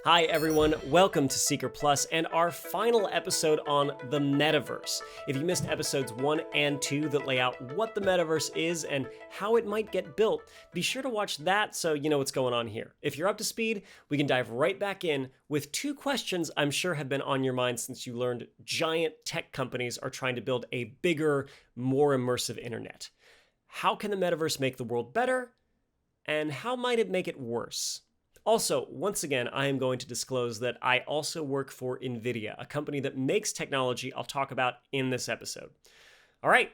Hi everyone, welcome to Seeker Plus and our final episode on the Metaverse. If you missed episodes 1 and 2 that lay out what the Metaverse is and how it might get built, be sure to watch that so you know what's going on here. If you're up to speed, we can dive right back in with two questions I'm sure have been on your mind since you learned giant tech companies are trying to build a bigger, more immersive internet. How can the Metaverse make the world better? And how might it make it worse? Also, once again, I am going to disclose that I also work for NVIDIA, a company that makes technology I'll talk about in this episode. All right,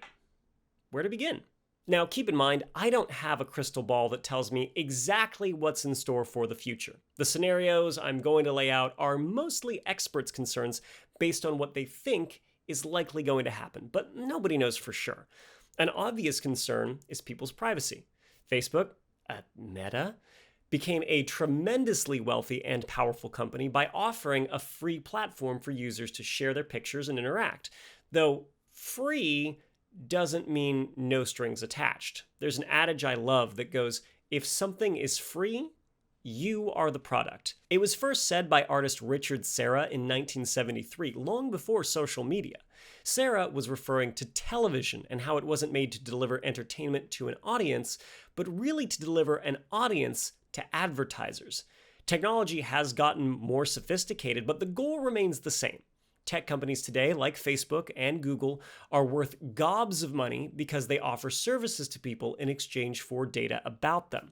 where to begin? Now, keep in mind, I don't have a crystal ball that tells me exactly what's in store for the future. The scenarios I'm going to lay out are mostly experts' concerns based on what they think is likely going to happen, but nobody knows for sure. An obvious concern is people's privacy. Facebook, Meta, became a tremendously wealthy and powerful company by offering a free platform for users to share their pictures and interact. Though free doesn't mean no strings attached. There's an adage I love that goes, if something is free, you are the product. It was first said by artist Richard Serra in 1973, long before social media. Serra was referring to television and how it wasn't made to deliver entertainment to an audience, but really to deliver an audience to advertisers. Technology has gotten more sophisticated, but the goal remains the same. Tech companies today, like Facebook and Google, are worth gobs of money because they offer services to people in exchange for data about them.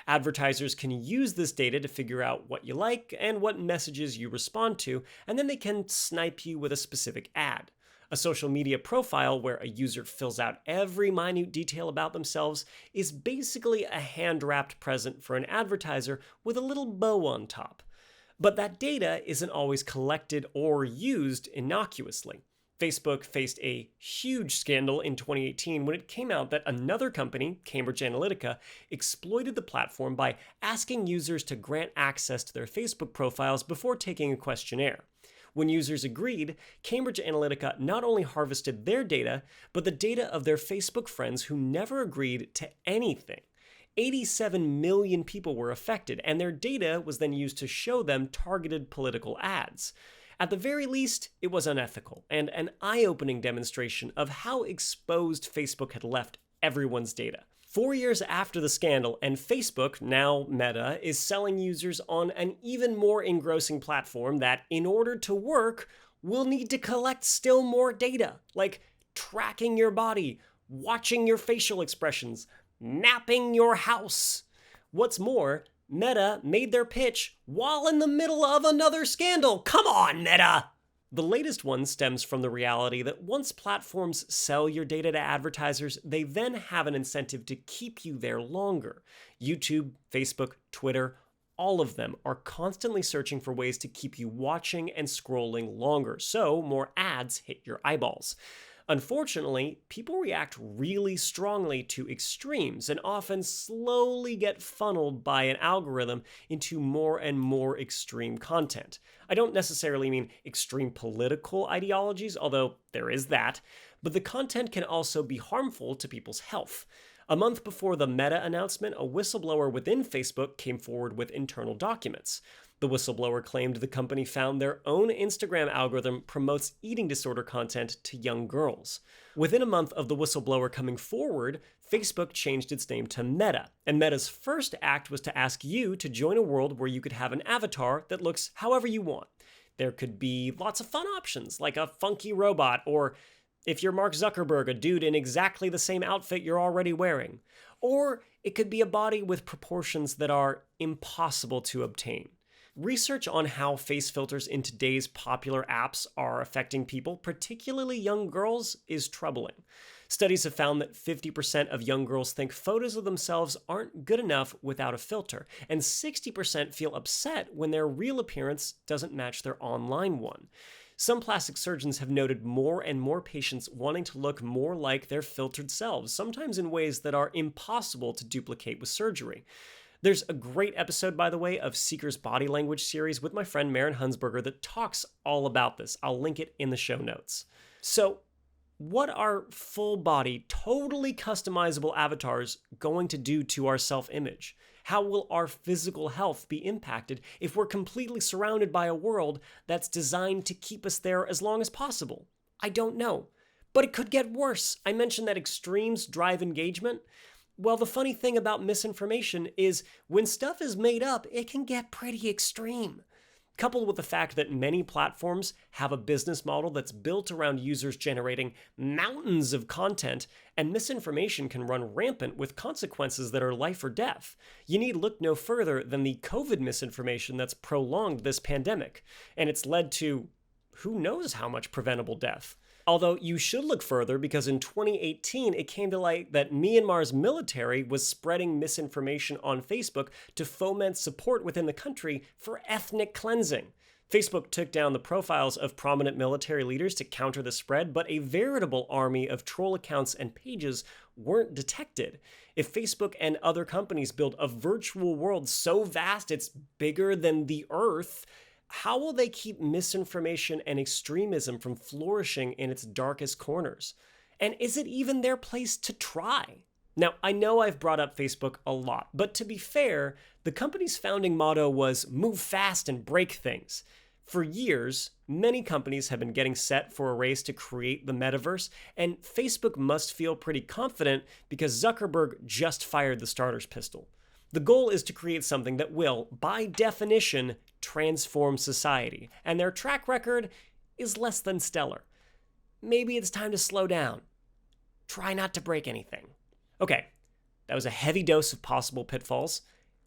Advertisers can use this data to figure out what you like and what messages you respond to, and then they can snipe you with a specific ad. A social media profile where a user fills out every minute detail about themselves is basically a hand-wrapped present for an advertiser with a little bow on top. But that data isn't always collected or used innocuously. Facebook faced a huge scandal in 2018 when it came out that another company, Cambridge Analytica, exploited the platform by asking users to grant access to their Facebook profiles before taking a questionnaire. When users agreed, Cambridge Analytica not only harvested their data, but the data of their Facebook friends who never agreed to anything. 87 million people were affected, and their data was then used to show them targeted political ads. At the very least, it was unethical, and an eye-opening demonstration of how exposed Facebook had left everyone's data. 4 years after the scandal, and Facebook, now Meta, is selling users on an even more engrossing platform that, in order to work, will need to collect still more data, like tracking your body, watching your facial expressions, mapping your house. What's more, Meta made their pitch while in the middle of another scandal. Come on, Meta! The latest one stems from the reality that once platforms sell your data to advertisers, they then have an incentive to keep you there longer. YouTube, Facebook, Twitter, all of them are constantly searching for ways to keep you watching and scrolling longer, so more ads hit your eyeballs. Unfortunately, people react really strongly to extremes and often slowly get funneled by an algorithm into more and more extreme content. I don't necessarily mean extreme political ideologies, although there is that, but the content can also be harmful to people's health. A month before the Meta announcement, a whistleblower within Facebook came forward with internal documents. The whistleblower claimed the company found their own Instagram algorithm promotes eating disorder content to young girls. Within a month of the whistleblower coming forward, Facebook changed its name to Meta, and Meta's first act was to ask you to join a world where you could have an avatar that looks however you want. There could be lots of fun options, like a funky robot, or if you're Mark Zuckerberg, a dude in exactly the same outfit you're already wearing. Or it could be a body with proportions that are impossible to obtain. Research on how face filters in today's popular apps are affecting people, particularly young girls, is troubling. Studies have found that 50% of young girls think photos of themselves aren't good enough without a filter, and 60% feel upset when their real appearance doesn't match their online one. Some plastic surgeons have noted more and more patients wanting to look more like their filtered selves, sometimes in ways that are impossible to duplicate with surgery. There's a great episode, by the way, of Seeker's Body Language series with my friend Maren Hunsberger that talks all about this. I'll link it in the show notes. So, what are full-body, totally customizable avatars going to do to our self-image? How will our physical health be impacted if we're completely surrounded by a world that's designed to keep us there as long as possible? I don't know. But it could get worse. I mentioned that extremes drive engagement. Well, the funny thing about misinformation is when stuff is made up, it can get pretty extreme. Coupled with the fact that many platforms have a business model that's built around users generating mountains of content, and misinformation can run rampant with consequences that are life or death. You need look no further than the COVID misinformation that's prolonged this pandemic, and it's led to who knows how much preventable death. Although you should look further because in 2018, it came to light that Myanmar's military was spreading misinformation on Facebook to foment support within the country for ethnic cleansing. Facebook took down the profiles of prominent military leaders to counter the spread, but a veritable army of troll accounts and pages weren't detected. If Facebook and other companies build a virtual world so vast it's bigger than the Earth, how will they keep misinformation and extremism from flourishing in its darkest corners? And is it even their place to try? Now, I know I've brought up Facebook a lot, but to be fair, the company's founding motto was move fast and break things. For years, many companies have been getting set for a race to create the metaverse, and Facebook must feel pretty confident because Zuckerberg just fired the starter's pistol. The goal is to create something that will, by definition, transform society, and their track record is less than stellar. Maybe it's time to slow down. Try not to break anything. Okay, that was a heavy dose of possible pitfalls,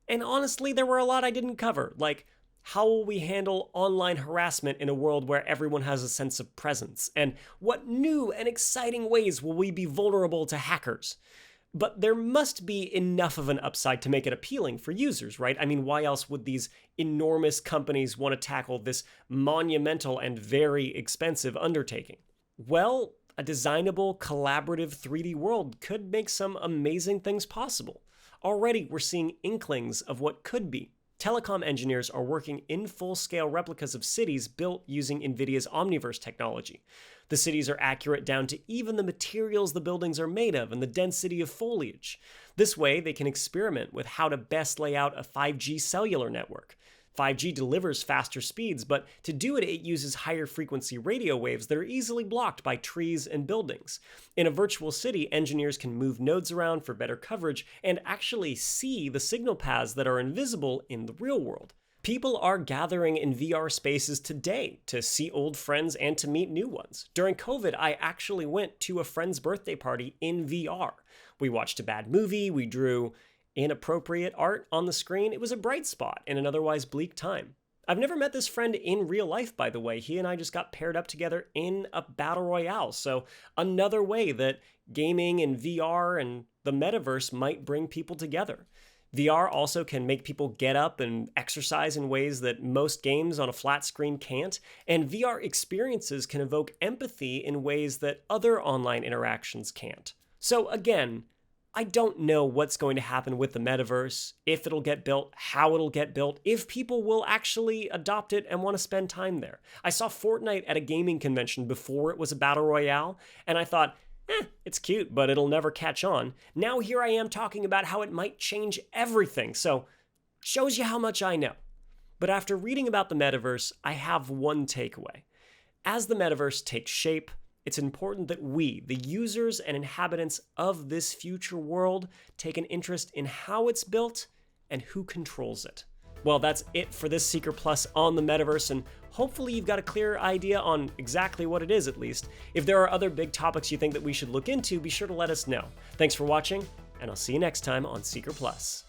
and honestly, there were a lot I didn't cover, like how will we handle online harassment in a world where everyone has a sense of presence, and what new and exciting ways will we be vulnerable to hackers? But there must be enough of an upside to make it appealing for users, right? I mean, why else would these enormous companies want to tackle this monumental and very expensive undertaking? Well, a designable, collaborative 3D world could make some amazing things possible. Already, we're seeing inklings of what could be. Telecom engineers are working in full-scale replicas of cities built using NVIDIA's Omniverse technology. The cities are accurate down to even the materials the buildings are made of and the density of foliage. This way, they can experiment with how to best lay out a 5G cellular network. 5G delivers faster speeds, but to do it, it uses higher frequency radio waves that are easily blocked by trees and buildings. In a virtual city, engineers can move nodes around for better coverage and actually see the signal paths that are invisible in the real world. People are gathering in VR spaces today to see old friends and to meet new ones. During COVID, I actually went to a friend's birthday party in VR. We watched a bad movie, we drew inappropriate art on the screen. It was a bright spot in an otherwise bleak time. I've never met this friend in real life, by the way. He and I just got paired up together in a battle royale. So another way that gaming and VR and the metaverse might bring people together. VR also can make people get up and exercise in ways that most games on a flat screen can't, and VR experiences can evoke empathy in ways that other online interactions can't. So again, I don't know what's going to happen with the metaverse, if it'll get built, how it'll get built, if people will actually adopt it and want to spend time there. I saw Fortnite at a gaming convention before it was a battle royale, and I thought, it's cute, but it'll never catch on. Now here I am talking about how it might change everything, so shows you how much I know. But after reading about the metaverse, I have one takeaway. As the metaverse takes shape, it's important that we, the users and inhabitants of this future world, take an interest in how it's built and who controls it. Well, that's it for this Seeker Plus on the metaverse, and hopefully you've got a clear idea on exactly what it is, at least. If there are other big topics you think that we should look into, be sure to let us know. Thanks for watching, and I'll see you next time on Seeker Plus.